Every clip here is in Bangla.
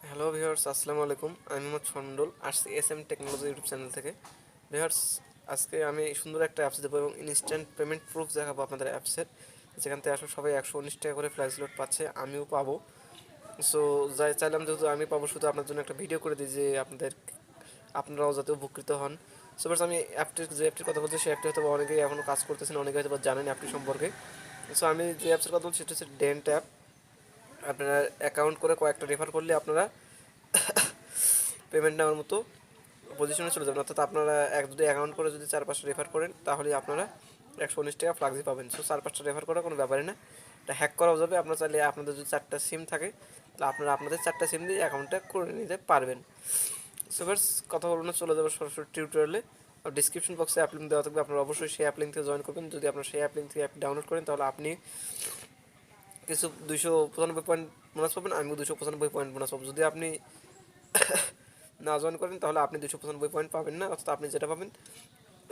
হ্যালো ভিউয়ার্স, আসসালামু আলাইকুম। আমি মোহাম্মদ সন্ডল, আসছি এসএম টেকনোলজি ইউটিউব চ্যানেল থেকে। ভিউয়ার্স, আজকে আমি সুন্দর একটা অ্যাপস দেবো এবং ইনস্ট্যান্ট পেমেন্ট প্রুফ দেখাবো আপনাদের অ্যাপসের, যেখান থেকে আসলে সবাই 119 টাকা করে ফ্ল্যাক্স লোড পাচ্ছে, আমিও পাবো। সো যাই চাইলাম, যেহেতু আমি পাবো, শুধু আপনার জন্য একটা ভিডিও করে দিই যে আপনারাও যাতে উপকৃত হন। সো ফার্স্ট আমি যে অ্যাপটির কথা বলছি, সেই অ্যাপটি হয়তো অনেকেই এখনও কাজ করতেছেন, অনেকে হয়তো জানেন অ্যাপটি সম্পর্কে। সো আমি যে অ্যাপসের কথা বলছি সেটা হচ্ছে ডেন্ট অ্যাপ। আপনারা অ্যাকাউন্ট করে কয়েকটা রেফার করলে আপনারা পেমেন্ট নেওয়ার মতো পজিশনে চলে যাবেন। অর্থাৎ আপনারা যদি অ্যাকাউন্ট করে যদি 4-5টা রেফার করেন, তাহলে আপনারা 119 টাকা ফ্লাক্সি পাবেন। সো 4-5টা রেফার করা কোনো ব্যাপারই না, এটা হ্যাক করাও যাবে। আপনারা চাইলে আপনাদের যদি 4টা সিম থাকে, তাহলে আপনারা আপনাদের 4টা সিম দিয়ে অ্যাকাউন্টটা করে নিতে পারবেন। সো ফার্স্ট কথা বলবো না, চলে যাবো সরাসরি টিউটোরিয়ালে। ডিসক্রিপশন বক্সে অ্যাপ লিঙ্ক দেওয়া থাকবে, আপনারা অবশ্যই সেই অ্যাপ লিঙ্ক থেকে জয়েন করবেন। যদি আপনারা সেই অ্যাপ লিঙ্ক থেকে অ্যাপ ডাউনলোড করেন, তাহলে আপনি কিছু 295 পয়েন্ট বোনাস পাবেন, আমিও 295 পয়েন্ট বোনাস পাবো। যদি আপনি না জয়েন করেন, তাহলে আপনি 295 পয়েন্ট পাবেন না। অর্থাৎ আপনি যেটা পাবেন,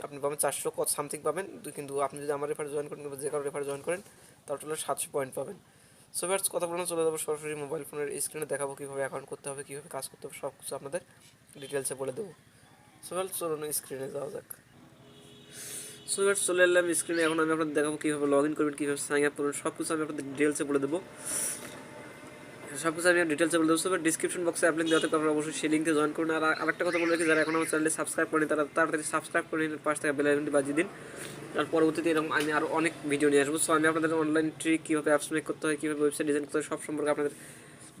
আপনি পাবেন 400 সামথিং পাবেন। কিন্তু আপনি যদি আমার রেফারে জয়েন করেন বা যে কারো রেফারে জয়েন করেন, তাহলে টোটাল 700 পয়েন্ট পাবেন। সো ফ্রেন্ডস, কথা বলে চলে যাবো সরাসরি মোবাইল ফোনের স্ক্রিনে, দেখাবো কীভাবে অ্যাকাউন্ট করতে হবে, কীভাবে কাজ করতে হবে, সব কিছু আপনাদের ডিটেলসে বলে দেবো। সো ফ্রেন্ডস, চলুন স্ক্রিনে যাওয়া যাক। সো ফ্রেন্ডস, চলে এলাম স্ক্রিনে। এখন আমি আপনাদের দেখাবো কীভাবে লগ ইন করবেন, কীভাবে সাইন আপ করবেন, সব কিছু আমি আপনাদের ডিটেলসে বলে দেবো। সব কিছু আমি ডিটেলসে বলে দেবো। ডিসক্রিপশন বক্সে অ্যাপ লিঙ্ক দেওয়া থাকবে, আপনারা অবশ্যই সেই লিঙ্কে জয়েন করুন। আর আরেকটা কথা বলে রাখি, যারা এখন আমার চ্যানেলে সাবস্ক্রাইব করেনি, তারা তাড়াতাড়ি সাবস্ক্রাইব করে নিন, পাশ থেকে বেল আইকনটি বাজিয়ে দিন। আর পরবর্তীতে এরকম আমি আরও অনেক ভিডিও নিয়ে আসবো। সো আমি আপনাদের অনলাইন ট্রিক, কীভাবে অ্যাপস মেক করতে হয়, কীভাবে ওয়েবসাইট ডিজাইন করতে হয়, সব সম্পর্কে আপনাদের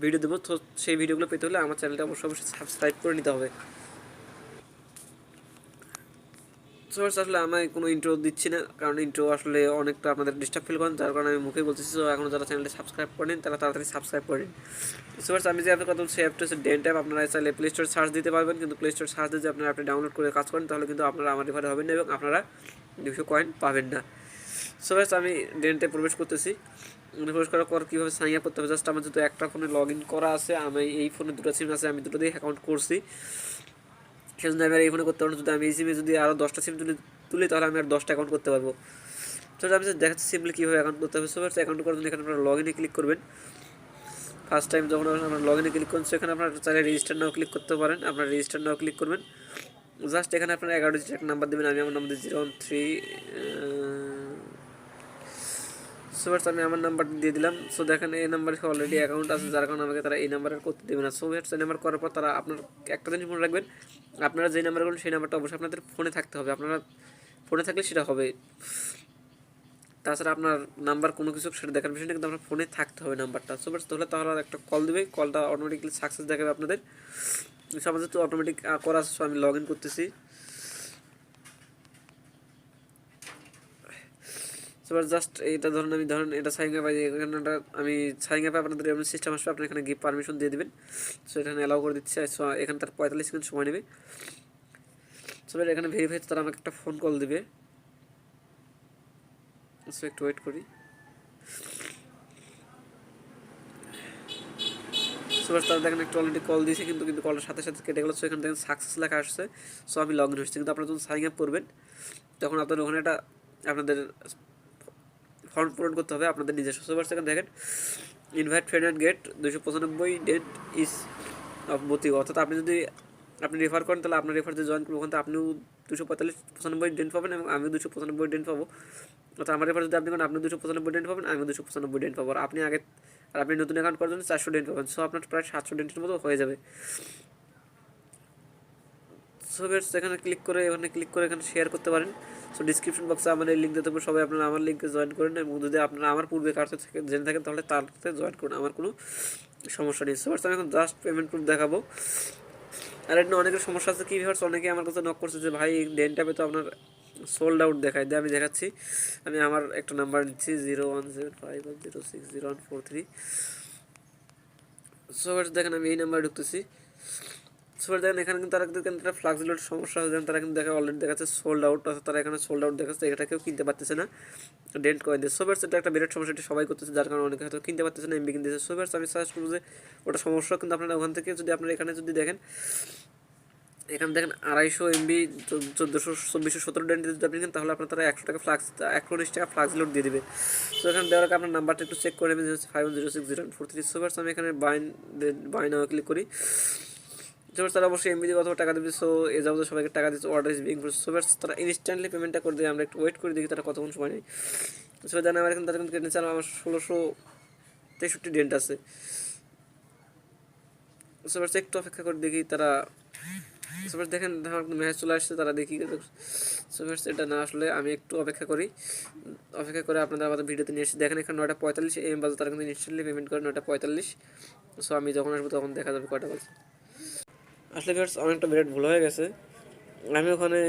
ভিডিও দেবো। তো সেই ভিডিওগুলো পেতে হলে আমার চ্যানেলটা অবশ্যই সাবস্ক্রাইব করে নিতে হবে। সো আসলে আমি কোনো ইন্ট্রো দিচ্ছি না, কারণ ইন্ট্রো আসলে অনেকটা আপনাদের ডিস্টার্ব ফিল করেন, যার কারণে আমি মুখে বলতেছি। সো এখন যারা চ্যানেলটি সাবস্ক্রাইব করেন, তারা তাড়াতাড়ি সাবস্ক্রাইব করেন। সো আমি যে অ্যাপের কথা বলছি, অ্যাপটা হচ্ছে ডেন্ট অ্যাপ। আপনারা চাইলে প্লে স্টোর সার্চ দিতে পারবেন, কিন্তু প্লে স্টোর সার্চ দিয়ে আপনারা অ্যাপটি ডাউনলোড করে কাজ করেন, তাহলে কিন্তু আপনারা আমার রেফারে হবেন না এবং আপনারা 200 কয়েন পাবেন না। সো আমি ডেন্টে প্রবেশ করতেছি। প্রবেশ করার পর কীভাবে সাইন আপ করতে হবে, জাস্ট আমার যেহেতু একটা ফোনে লগ ইন করা আছে, আমি এই ফোনে দুটো সিম আছে, আমি দুটো দিয়ে অ্যাকাউন্ট করছি, সেজন্য আমি আর এই ফোনে করতে পারবো। যদি আমি এই সিমে যদি আরও 10টা সিম তুলি, তাহলে আমি আর 10টা অ্যাকাউন্ট করতে পারবো। তো আমি দেখাচ্ছি সিম্পলি কীভাবে অ্যাকাউন্ট করতে হবে। সো অ্যাকাউন্ট করার জন্য এখানে আপনারা লগ ইনে ক্লিক করবেন। ফার্স্ট টাইম যখন আপনার লগ ইনে ক্লিক করুন, সেখানে আপনার চাইলে রেজিস্টার নাও ক্লিক করতে পারেন। আপনার রেজিস্টার নাও ক্লিক করবেন। জাস্ট এখানে আপনার 11 ডিজিট একটা নাম্বার দেবেন। আমি আমার নাম্বার 013। সো আমি আমার নাম্বারটা দিয়ে দিলাম। সো দেখেন, এই নাম্বারে অলরেডি অ্যাকাউন্ট আছে, যার কারণে আমাকে তারা এই নাম্বারে করতে দেবে না। সো এই নাম্বার করার পর তারা আপনার একটা জিনিস মনে রাখবেন, আপনারা যে নাম্বার করুন সেই নাম্বারটা অবশ্যই আপনাদের ফোনে থাকতে হবে। আপনারা ফোনে থাকলে সেটা হবে। তাছাড়া আপনার নাম্বার কোনো কিছু সেটা দেখার বিষয় না, কিন্তু আপনার ফোনে থাকতে হবে নাম্বারটা। সো তাহলে একটা কল দেবে, কলটা অটোমেটিকলি সাকসেস দেখাবে আপনাদের। সমাজে তো অটোমেটিক করা আছে। সো আমি লগ ইন করতেছি। এবার জাস্ট এটা ধরেন এটা সাইন আপ, এখানটা আমি সাইন আপে আপনাদের এমন সিস্টেম আসবে, আপনি এখানে গিয়ে পারমিশন দিয়ে দেবেন। সো এখানে অ্যালাউ করে দিচ্ছে। সো এখানে তার 45 সেকেন্ড সময় নেবে। সো এখানে ভেরিফাই, তারা আমাকে একটা ফোন কল দেবে। সো একটু ওয়েট করি। সো তারা দেখেন একটু অলরেডি কল দিয়েছে, কিন্তু কলটার সাথে সাথে কেটে গেল। সো এখানে দেখেন সাকসেস লেখা আসছে। সো আমি লগ ইন হচ্ছে, কিন্তু আপনারা যখন সাইন আপ করবেন, তখন আপনাদের ওখানে এটা আপনাদের ফর্ম পূরণ করতে হবে আপনাদের নিজস্ব। সো সেখানে দেখেন invite friend and get 295 date is of Motiganj. অর্থাৎ আপনি রেফার করেন, তাহলে আপনার রেফার যে জয়েন করবো, ওখানে আপনিও 295 ডেন্ট পাবেন এবং আমিও 295 ডেন্ট পাবো। অর্থাৎ আমার রেফার যদি আপনি করেন, আপনি 295 ডেন্ট পাবেন, আমিও 295 ডেন্ট পাবো। আর আপনি নতুন অ্যাকাউন্ট করার জন্য 400 ডেন্ট পাবেন। সো আপনার প্রায় 700 ডেন্টের মতো হয়ে যাবে। সো এখানে ক্লিক করে এখানে শেয়ার করতে পারেন। সো ডিসক্রিপশন বক্সে আমার এই লিঙ্ক দিতে হবে, সবাই আপনারা আমার লিঙ্কে জয়েন করেন, এবং যদি আপনারা আমার পূর্বে কার থেকে জেনে থাকেন, তাহলে তারতে জয়েন করুন, আমার কোনো সমস্যা নেই। সো আমি এখন জাস্ট পেমেন্ট প্রুফ দেখাবো। আর এটা অনেকের সমস্যা আছে, কী ভিউয়ার্স, অনেকে আমার কাছে নক করছে যে ভাই ডেন্ট অ্যাপে তো আপনার সোল্ড আউট দেখায় দেয়। আমি দেখাচ্ছি, আমি আমার একটা নাম্বার নিচ্ছি 010510600143। সো দেখেন আমি এই নাম্বারে ঢুকতেছি। সো দেখেন এখানে কিন্তু তারা কিন্তু একটা ফ্লাক্সিলোড সমস্যা হয়ে যায়, তারা কিন্তু অলরেডি দেখাচ্ছে সোল্ড আউট। অর্থাৎ তারা এখানে সোল্ড আউট দেখাচ্ছে, এটা কেউ কিনতে পারতেছে না ডেন্ট কয়েন দিয়ে। সো এটা একটা বিরাট সমস্যা, এটা সবাই করতেছে, যার কারণে অনেকে হয়তো কিনতে পারতেছে না, এমবি কিনতেছে। সো আমি সাজেস্ট করবো যে ওটা সমস্যা, কিন্তু আপনারা ওখান থেকে যদি আপনারা এখানে যদি দেখেন এখানে দেখেন 250 MB 1400 2417 ডেন্ট যদি আপনি নেন তাহলে আপনার তারা 100 টাকা ফ্লাক্স 119 টাকা ফ্লাক্স লোড দিয়ে দিবে। সো এখানে দেওয়ার আগে আপনার নাম্বারটা একটু চেক করে নেবেন, যে হচ্ছে 51060143। সো ফার্স্ট আমি এখানে বাই নাও ক্লিক করি। সো তারা অবশ্যই এমবি দিয়ে অথবা টাকা দেবে। সো এ যাবো সবাইকে টাকা দিচ্ছে, order is being process. So তারা ইনস্ট্যান্টলি পেমেন্টটা করে দিয়ে আমরা একটু ওয়েট করে দেখি তারা কতক্ষণ সময় নেই। সো জানেন আমার এখানে তারা কিন্তু কেটে চালাম, আমার 1663 ডেন্ট আছে। সো একটু অপেক্ষা করে দেখি তারা। সো দেখেন ম্যাচ চলে আসছে, তারা দেখি। সো এটা না আসলে আমি একটু অপেক্ষা করি, অপেক্ষা করে আপনাদের আমাদের ভিডিওতে নিয়ে এসেছি। দেখেন এখানে 9:45 AM বাজে, তারা কিন্তু ইনস্ট্যান্টলি পেমেন্ট করে 9:45। সো আমি যখন আসবো তখন দেখা যাবে কয়টা বাজে। আসলে ভিউয়ার্স অনেকটা বিরাট ভুল হয়ে গেছে, আমি ওখানে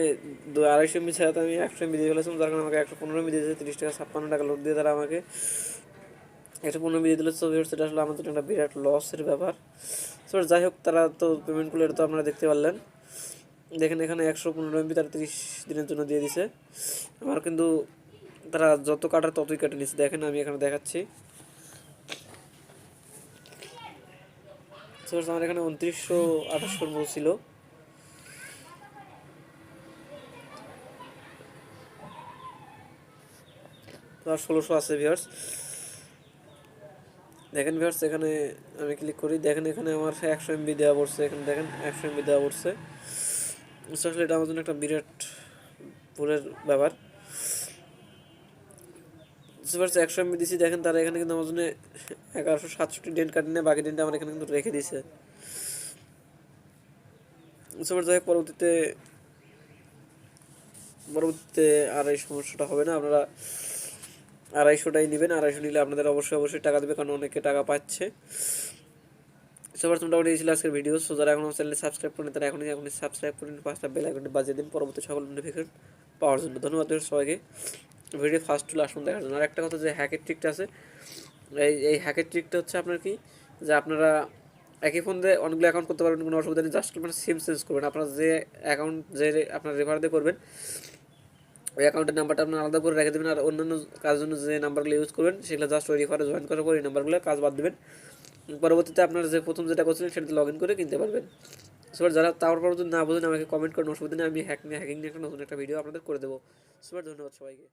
250 MB ছাড়া আমি 100 MB দিয়ে ফেলেছিলাম, যার কারণে আমাকে 115 MB দিয়েছে, 30 টাকা 56 টাকা লোড দিয়ে তারা আমাকে 115 MB দিয়ে দিল। সো ভিউয়ার্স এটা আসলে আমাদের একটা বিরাট লসের ব্যাপার। সো যাই হোক, তারা তো পেমেন্ট করলে এটা তো আপনারা দেখতে পারলেন। দেখেন এখানে 115 MB তারা 30 দিনের জন্য দিয়ে দিছে। আমার কিন্তু তারা যত কাটার ততই কেটে নিচ্ছে। দেখেন আমি এখানে দেখাচ্ছি, আমার এখানে 2928 ছিল। তো আর 1600 আছে ভিউয়ার্স। দেখেন ভিউয়ার্স এখানে আমি ক্লিক করি, দেখেন এখানে আমার 100 MB দেওয়া পড়ছে। এখানে দেখেন 100 MB দেওয়া পড়ছে। আসলে এটা আমার জন্য একটা বিরাট ভুলের ব্যাপার। 100 MB দিছি, দেখেন তারা এখানে কিন্তু আমার জন্য 1167 ডেন্ট কাটে নেয়, বাকি ডেন্ট আমার এখানে কিন্তু রেখে দিয়েছে। যাই হোক, পরবর্তীতে আর এই সমস্যাটা হবে না। আপনারা 250টাই নেবেন, 250 নিলে আপনাদের অবশ্যই টাকা দেবে, কারণ অনেকে টাকা পাচ্ছে। সবার মোটামুটি এই ছিল আজকের ভিডিও। সো যারা এখন চ্যানেলে সাবস্ক্রাইব করেন তারা এখনই সাবস্ক্রাইব করেন, 5টা বেল আইকনটি বাজিয়ে দিন পরবর্তী সকল নোটিফিকেশন পাওয়ার জন্য। ধন্যবাদ সবাইকে ভিডিও ফার্স্ট টু লাস্ট দেখার জন্য। আর একটা কথা, যে হ্যাকের ট্রিকটা আছে, এই হ্যাকের ট্রিকটা হচ্ছে আপনার কি, যে আপনারা একই ফোন দিয়ে অনেকগুলো অ্যাকাউন্ট করতে পারবেন, কোনো অসুবিধা নেই। জাস্ট আপনার সিম চেঞ্জ করবেন, আপনার যে অ্যাকাউন্ট যে আপনার রেফার দিয়ে করবেন ওই অ্যাকাউন্টের নাম্বারটা আপনার আলাদা করে রেখে দেবেন, আর অন্যান্য কাজের জন্য যে নাম্বারগুলো ইউজ করবেন সেগুলো জাস্ট ওই রেফারে জয়েন করার পর এই নাম্বারগুলো কাজ বাদ দেবেন। পরবর্তীতে আপনার যে প্রথম যেটা করছিলেন সেটাতে লগ ইন করে কিনতে পারবেন। সবার যারা তারপর যদি না বোঝেন আমাকে কমেন্ট করেন, অসুবিধা নেই, আমি হ্যাকিং নিয়ে একটা নতুন একটা ভিডিও আপনাদের করে দেবো। সবার ধন্যবাদ সবাইকে।